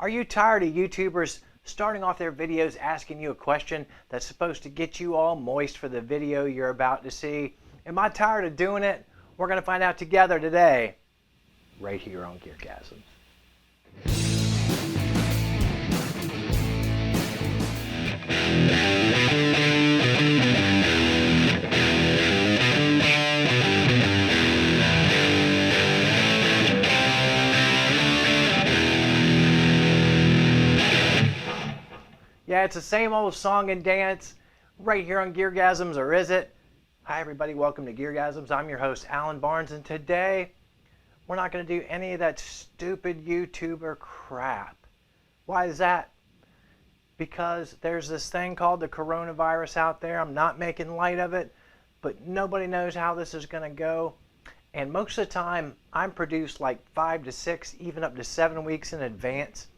Are you tired of YouTubers starting off their videos asking you a question that's supposed to get you all moist for the video you're about to see? Am I tired of doing it? We're going to find out together today, right here on GearGasms. Yeah, it's the same old song and dance right here on GearGasms, or is it? Hi everybody, welcome to GearGasms. I'm your host, Alan Barnes, and today we're not going to do any of that stupid YouTuber crap. Why is that? Because there's this thing called the coronavirus out there. I'm not making light of it, but nobody knows how this is going to go. And most of the time, I'm produced like 5 to 6, even up to 7 weeks in advance.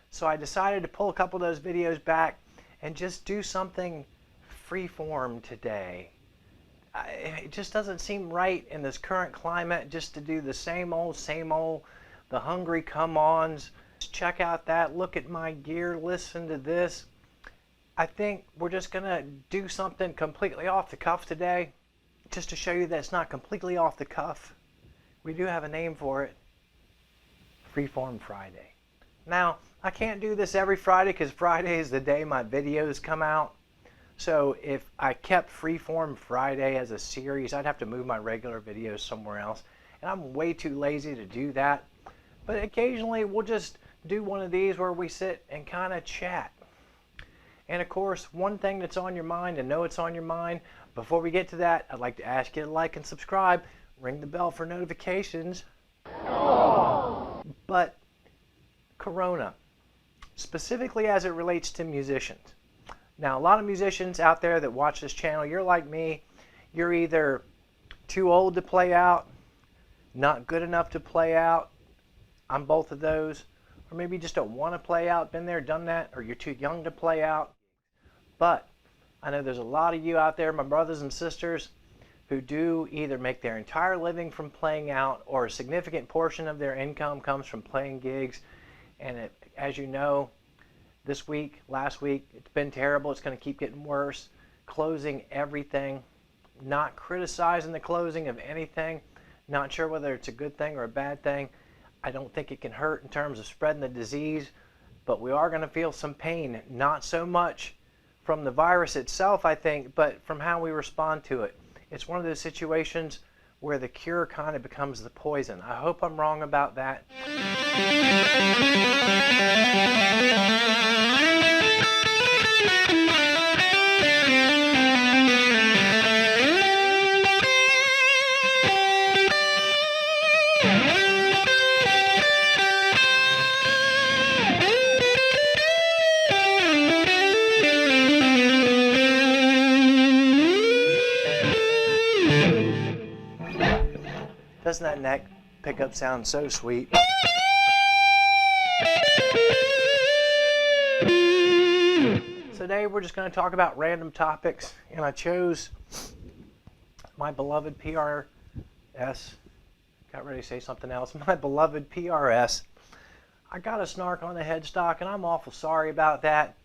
So I decided to pull a couple of those videos back and just do something freeform today. It just doesn't seem right in this current climate just to do the same old, the hungry come-ons. Check out that, look at my gear, listen to this. I think we're just gonna do something completely off the cuff today, just to show you that it's not completely off the cuff. We do have a name for it, Freeform Friday. Now, I can't do this every Friday because Friday is the day my videos come out. So if I kept Freeform Friday as a series, I'd have to move my regular videos somewhere else. And I'm way too lazy to do that. But occasionally we'll just do one of these where we sit and kind of chat. And of course, one thing that's on your mind, and know it's on your mind, before we get to that, I'd like to ask you to like and subscribe, ring the bell for notifications. Aww. But Corona, specifically as it relates to musicians. Now, a lot of musicians out there that watch this channel, you're like me, you're either too old to play out, not good enough to play out, I'm both of those, or maybe you just don't want to play out, been there, done that, or you're too young to play out. But I know there's a lot of you out there, my brothers and sisters, who do either make their entire living from playing out, or a significant portion of their income comes from playing gigs. And as you know, this week, last week, it's been terrible. It's going to keep getting worse. Closing everything. Not criticizing the closing of anything. Not sure whether it's a good thing or a bad thing. I don't think it can hurt in terms of spreading the disease. But we are going to feel some pain. Not so much from the virus itself, I think, but from how we respond to it. It's one of those situations where the cure kind of becomes the poison. I hope I'm wrong about that. Doesn't that neck pickup sound so sweet? Today we're just going to talk about random topics, and I chose my beloved PRS. Got ready to say something else. My beloved PRS. I got a snark on the headstock, and I'm awful sorry about that,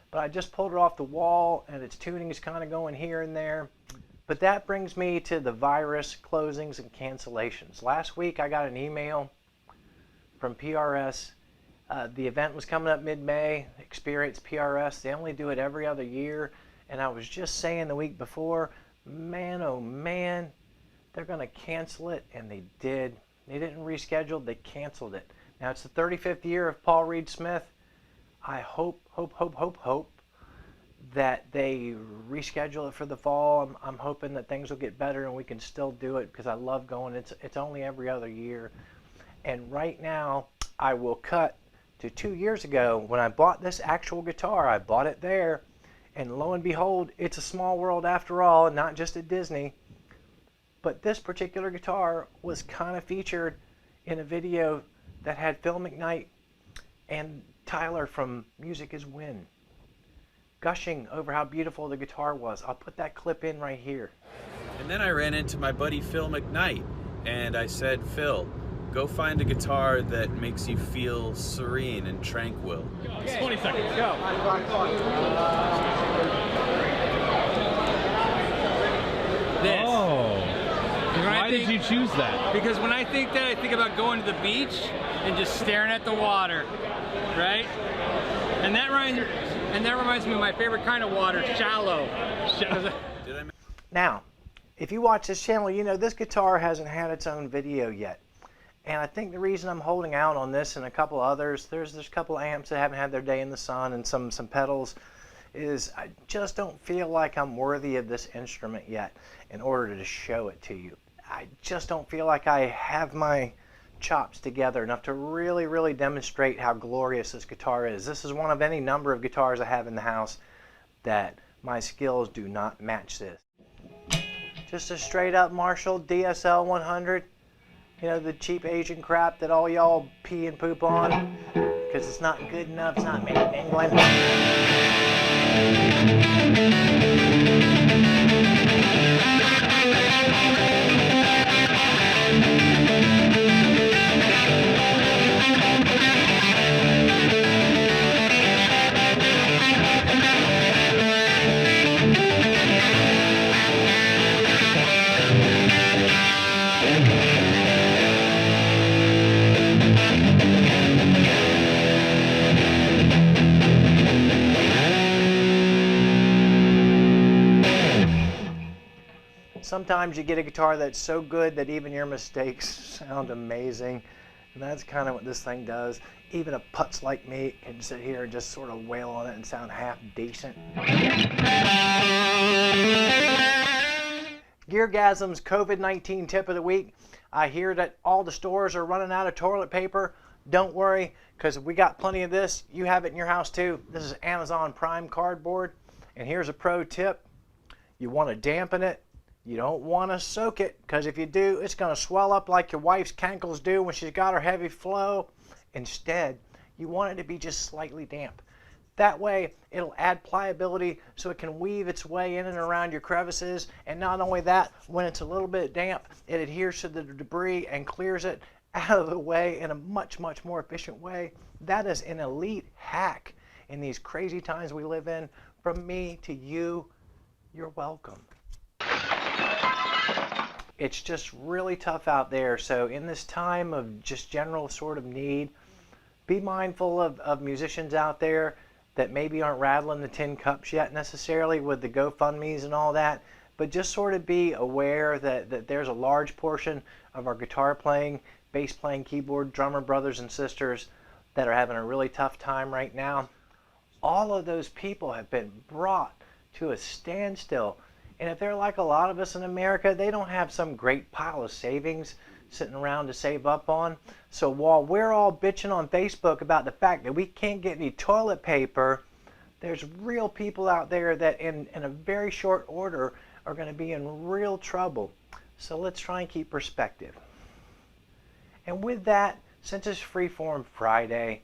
but I just pulled it off the wall, and its tuning is kind of going here and there. But that brings me to the virus closings and cancellations. Last week I got an email from PRS. The event was coming up mid-May, Experience PRS. They only do it every other year. And I was just saying the week before, man, oh man, they're going to cancel it. And they did. They didn't reschedule, they canceled it. Now it's the 35th year of Paul Reed Smith. I hope that they reschedule it for the fall. I'm hoping that things will get better and we can still do it because I love going. It's only every other year. And right now, I will cut to 2 years ago when I bought this actual guitar. I bought it there, and lo and behold, it's a small world after all, not just at Disney. But this particular guitar was kind of featured in a video that had Phil McKnight and Tyler from Music Is Win gushing over how beautiful the guitar was. I'll put that clip in right here. And then I ran into my buddy Phil McKnight, and I said, Phil, go find a guitar that makes you feel serene and tranquil. Okay. 20 seconds, go. This. Oh. Why did you choose that? Because when I think that, I think about going to the beach and just staring at the water, right? And that reminds me of my favorite kind of water, shallow. Now, if you watch this channel, you know this guitar hasn't had its own video yet. And I think the reason I'm holding out on this and a couple others, there's a couple amps that haven't had their day in the sun and some pedals, is I just don't feel like I'm worthy of this instrument yet in order to show it to you. I just don't feel like I have my chops together enough to really demonstrate how glorious this guitar is. This is one of any number of guitars I have in the house that my skills do not match this. Just a straight up Marshall DSL 100. You know, the cheap Asian crap that all y'all pee and poop on because it's not good enough, it's not made in England. Sometimes you get a guitar that's so good that even your mistakes sound amazing. And that's kind of what this thing does. Even a putz like me can sit here and just sort of wail on it and sound half decent. GearGasms COVID-19 tip of the week. I hear that all the stores are running out of toilet paper. Don't worry, because we got plenty of this. You have it in your house too. This is Amazon Prime cardboard. And here's a pro tip. You want to dampen it. You don't want to soak it, because if you do, it's going to swell up like your wife's cankles do when she's got her heavy flow. Instead, you want it to be just slightly damp. That way, it'll add pliability so it can weave its way in and around your crevices. And not only that, when it's a little bit damp, it adheres to the debris and clears it out of the way in a much more efficient way. That is an elite hack in these crazy times we live in. From me to you, you're welcome. It's just really tough out there, so in this time of just general sort of need, be mindful of musicians out there that maybe aren't rattling the tin cups yet necessarily with the GoFundMes and all that, but just sort of be aware that there's a large portion of our guitar playing, bass playing, keyboard, drummer brothers and sisters that are having a really tough time right now. All of those people have been brought to a standstill. And if they're like a lot of us in America, they don't have some great pile of savings sitting around to save up on. So while we're all bitching on Facebook about the fact that we can't get any toilet paper, there's real people out there that in a very short order are going to be in real trouble. So let's try and keep perspective. And with that, since it's Freeform Friday,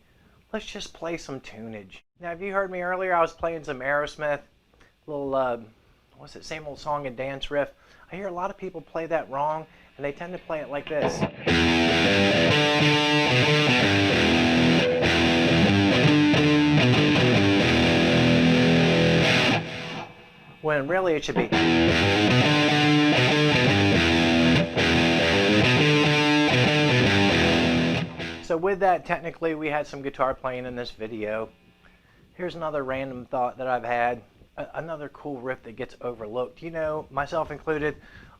let's just play some tunage. Now, if you heard me earlier, I was playing some Aerosmith, little what's it, same old song and dance riff. I hear a lot of people play that wrong, and they tend to play it like this. When really it should be. So with that, technically we had some guitar playing in this video. Here's another random thought that I've had. Another cool riff that gets overlooked. You know, myself included,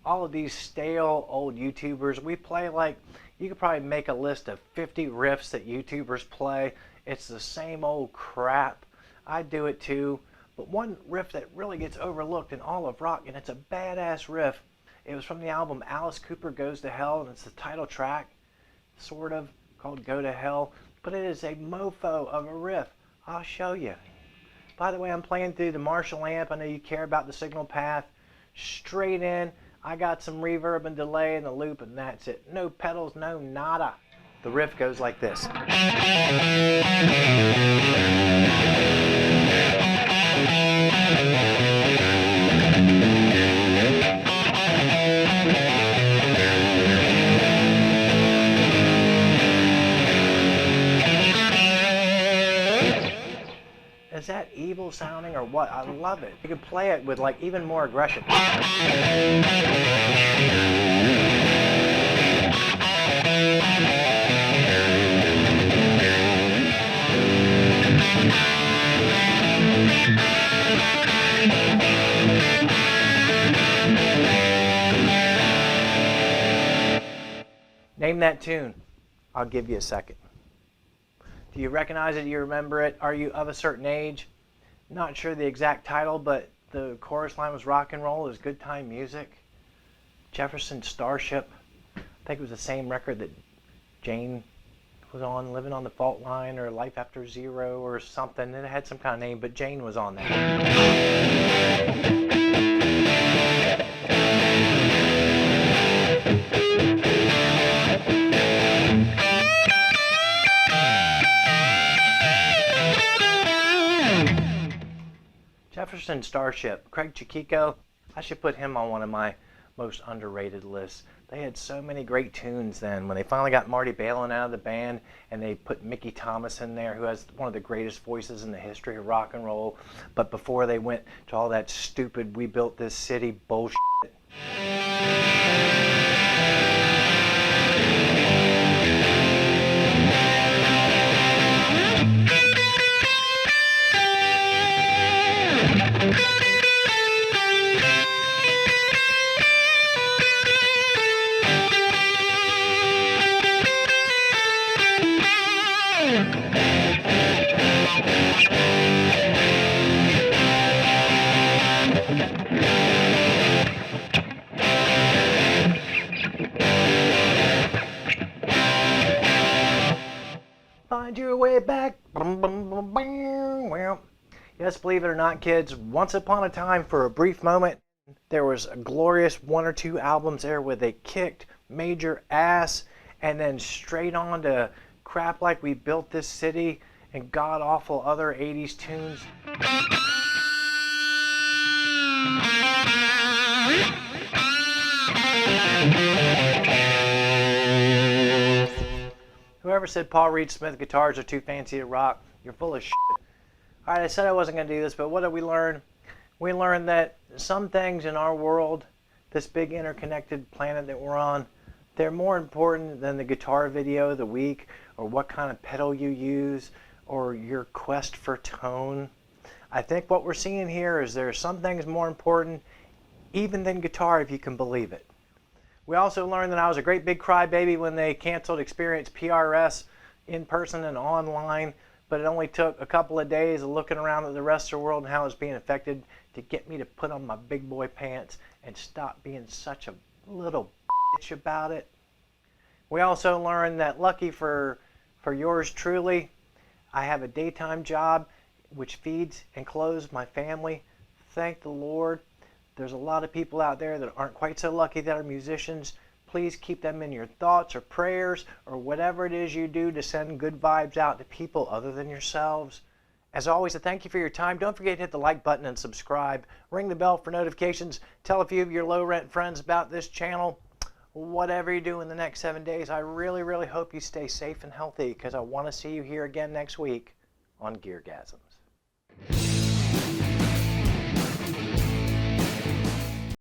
all of these stale old YouTubers, we play like, you could probably make a list of 50 riffs that YouTubers play. It's the same old crap. I do it too. But one riff that really gets overlooked in all of rock, and it's a badass riff. It was from the album Alice Cooper Goes to Hell, and it's the title track, sort of, called Go to Hell. But it is a mofo of a riff. I'll show you. By the way, I'm playing through the Marshall amp. I know you care about the signal path. Straight in. I got some reverb and delay in the loop, and that's it. No pedals, no nada. The riff goes like this. Is that evil sounding or what? I love it. You can play it with like even more aggression. Name that tune. I'll give you a second. Do you recognize it? Do you remember it? Are you of a certain age? Not sure the exact title, but the chorus line was rock and roll is good time music. Jefferson Starship. I think it was the same record that Jane was on, Living on the Fault Line or Life After Zero or something. It had some kind of name, but Jane was on that. Jefferson Starship, Craig Chacquico, I should put him on one of my most underrated lists. They had so many great tunes then. When they finally got Marty Balin out of the band and they put Mickey Thomas in there, who has one of the greatest voices in the history of rock and roll. But before they went to all that stupid "we built this city" bullshit. Find your way back. Yes, believe it or not, kids, once upon a time, for a brief moment, there was a glorious 1 or 2 albums there where they kicked major ass and then straight on to crap like "We Built This City" and god-awful other 80s tunes. Whoever said Paul Reed Smith guitars are too fancy to rock, you're full of shit. Alright, I said I wasn't going to do this, but what did we learn? We learned that some things in our world, this big interconnected planet that we're on, they're more important than the guitar video of the week, or what kind of pedal you use, or your quest for tone. I think what we're seeing here is there are some things more important even than guitar, if you can believe it. We also learned that I was a great big crybaby when they canceled Experience PRS in person and online, but it only took a couple of days of looking around at the rest of the world and how it's being affected to get me to put on my big boy pants and stop being such a little bitch about it. We also learned that, lucky for yours truly, I have a daytime job which feeds and clothes my family. Thank the Lord. There's a lot of people out there that aren't quite so lucky that are musicians. Please keep them in your thoughts or prayers or whatever it is you do to send good vibes out to people other than yourselves. As always, I thank you for your time. Don't forget to hit the like button and subscribe. Ring the bell for notifications. Tell a few of your low-rent friends about this channel. Whatever you do in the next 7 days, I really, really hope you stay safe and healthy, because I want to see you here again next week on GearGasms.